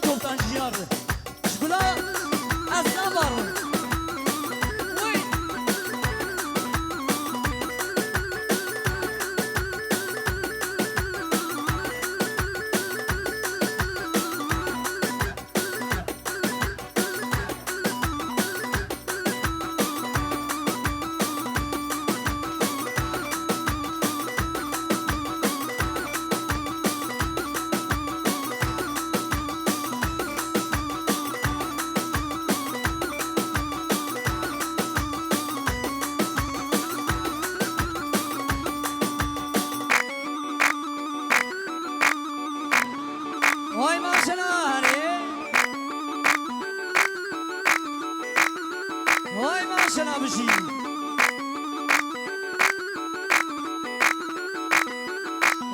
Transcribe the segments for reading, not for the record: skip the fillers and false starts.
دوبتان جيار شكولا الزبر وای ماشناری وای ماشنا بشی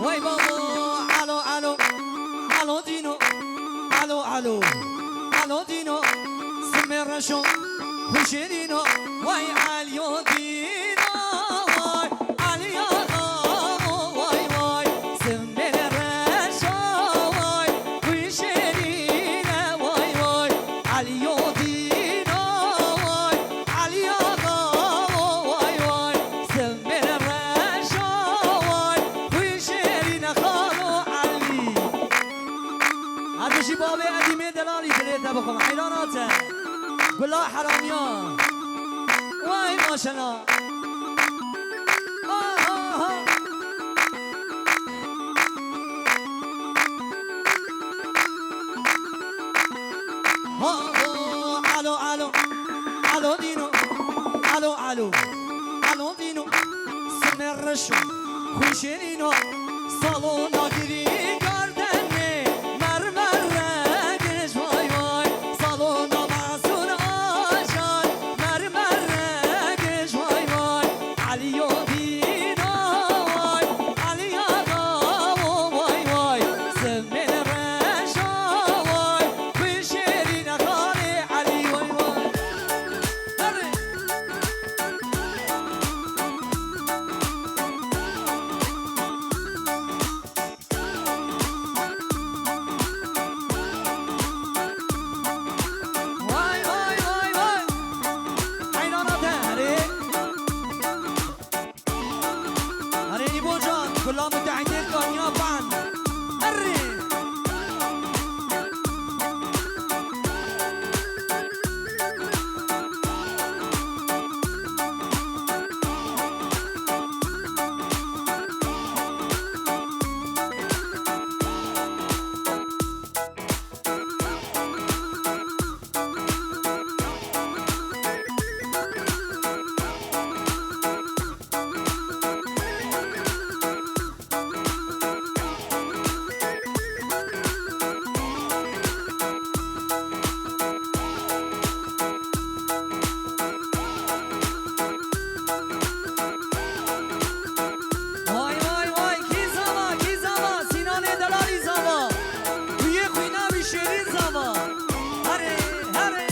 وای بابا الو الو الو دینو الو الو الو دینو سمرشو خوشیرینو وای علیو دینو وای علیو وای وای سمرشو وای خوشیرینه وای وای علیو دینو وای علیو وای وای سمرشو وای خوشیرینه خالو علی هدوشی بابی قدیمه دلالی دلیتا بخون حیراناته گلا حرامیان وای ماشنا الو الو الو دینو الو الو الو دینو سمرشو خوشینو سالونا گیری گردنه مرمر رنگش وای وای سالونا محسون آشان مرمر رنگش وای وای علیو دینو وای علی آقا وای وای سمرشو وای خوشیرین خالی علی وای وای وای وای وای وای حیراناته هره ایبو جان کلا متحدین کانیا بان هره وای وای وای کی زما سینان دلالی زما توی خوینا بیشیرین زما هره هره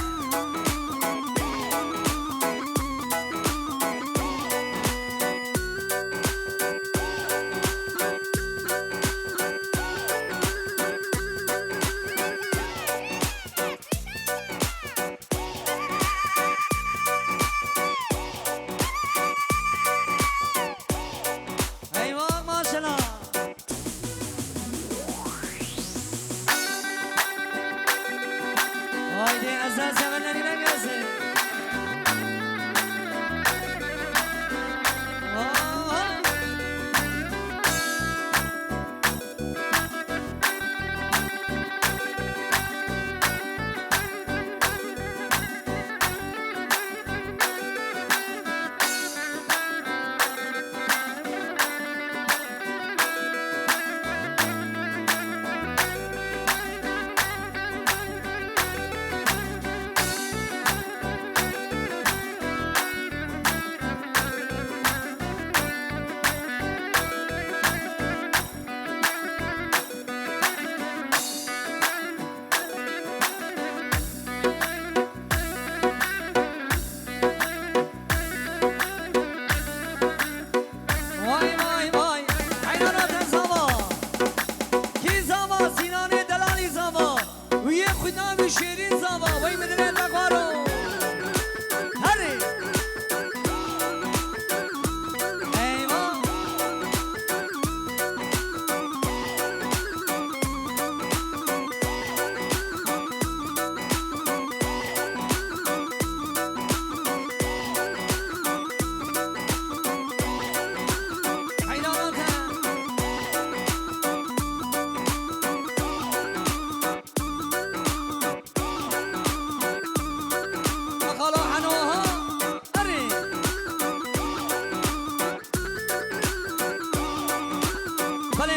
ایوان ماشنا haydi azal sevenlerine gelsin. بنام شیرین زاوا وی مدنه تقارو هری ایوان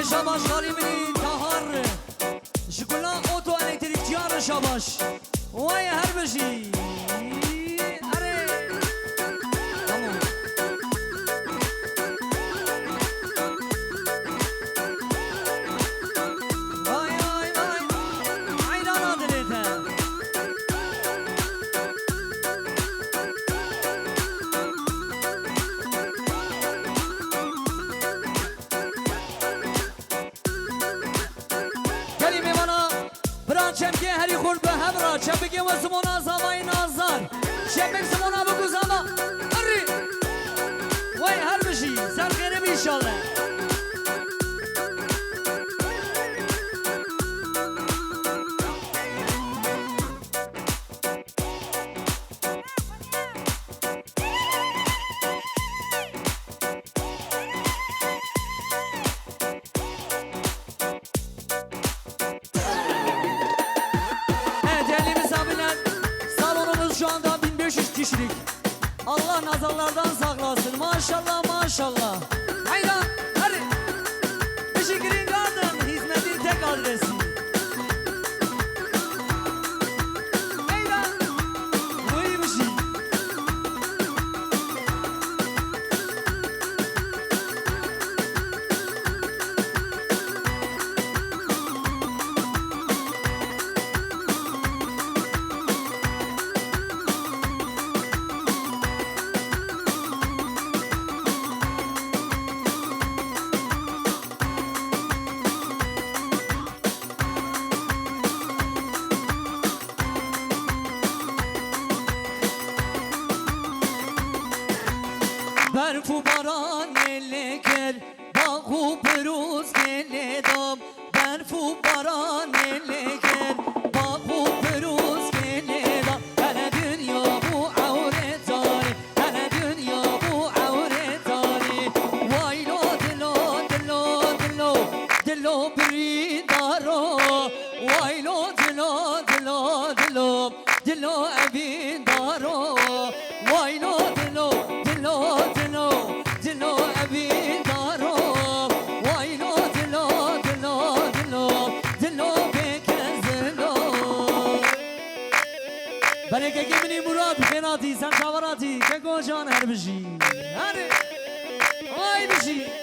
شاباش غاری منی تهار شکلا اوتو الکتریکیار شاباش وای هر بشی اره تمام وای وای وای عیدان آدلیتن چم که هری خورد به هم را چم بگیم و زمونا زمای نازدار چم بگیم زمونا بگو زما اری وای هر بشی سر خیره بیشاله kişilik. Allah nazarlardan saklasın. Maşallah maşallah. Hayran hadi. Teşekkürün garden hizmetin tek adresi. Hayran. Bu iyi bir şey. برفو باران لکر باغو بروز گلدام برفو باران لکر باغو بروز گلدام هر dünya bu avret dاری هر dünya bu avret dاری وایلو دلو دلو دلو دلو بریدارو وایلو دلو دلو دلو دلو ابیدارو وایلو دلو دلو دلو ابي دارو وايلو دلو دلو دلو دلو بك زلو بريك مني مراد خيراتي سان شاوراتي كو جان هر بشي هر واي بشي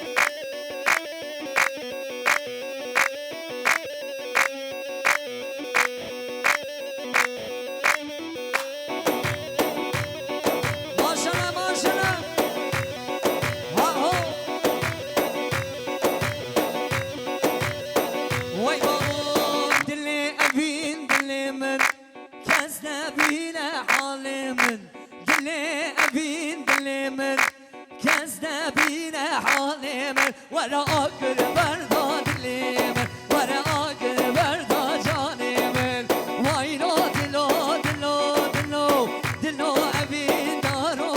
ولا أقر بردا دليمن ولا أقر بردا جانيمن وايلو دلو دلو دلو دلو أبي دارو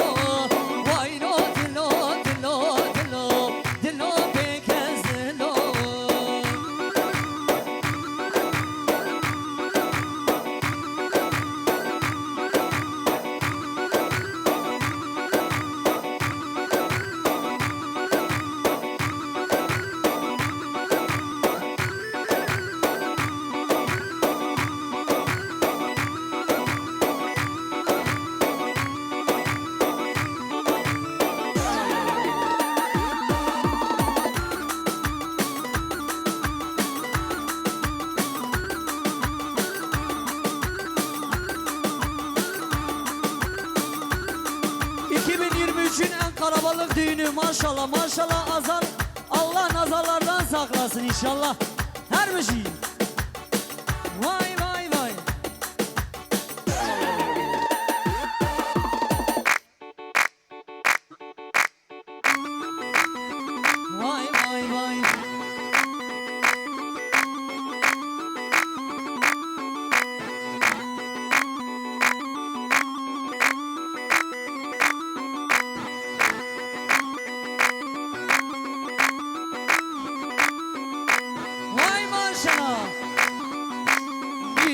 وايلو دلو دلو دلو دلو بكزلو karabalık düğünü maşallah maşallah azar Allah nazarlardan saklasın inşallah her bir şey vay vay vay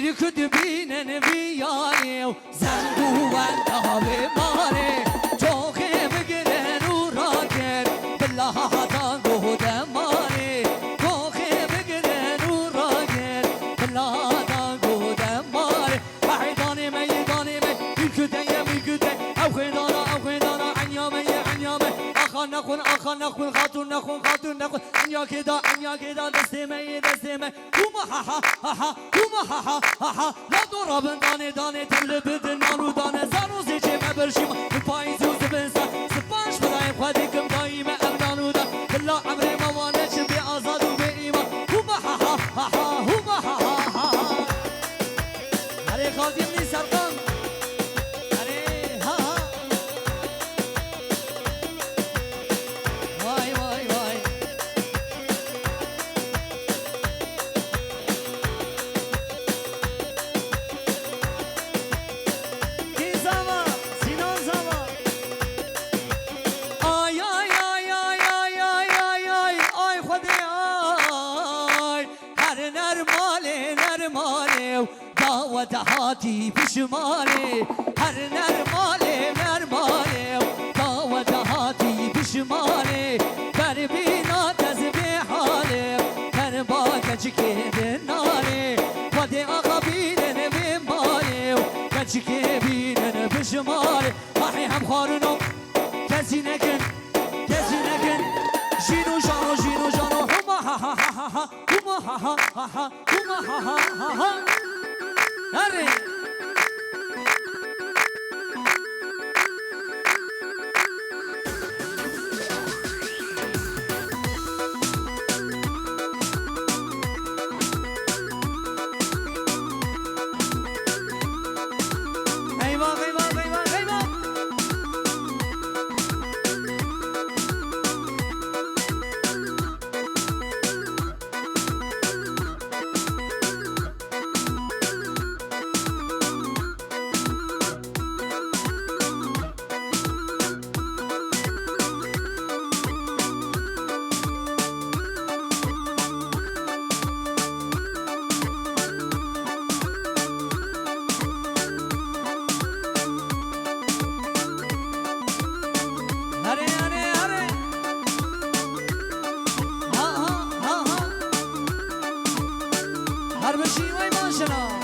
يكد بينن بياني وزنقو وانتها بماري توخي بقرن وراكن بالله هدانقو دماري توخي بقرن وراكن بالله هدانقو دماري وحيداني ميداني مي يكدن أو خيدانا عنيا مي أخان نخون خاتون نخون عنيا كدا دستمي كوما ها كوما ها لا ضرب داني تمل بدن مانو داني زانو زيجي مبرشيما الفايز وزبنسا سبانش فلاي خديكم دايما أبنانو دا كلا عمري ما وانش بأزاد وبإيما كوما ها هري خادمني سرطان ودهاتي بشمالي هر نرمالي ودهاتي بشمالي بربينا تزبي حالي كرباك جكيد ناري ودي أغبيلن بمالي وكجكيبيلن بشمالي أحي هم خارنو كزينكن جينو جانو هما ها هري هر بشي وای ماشنا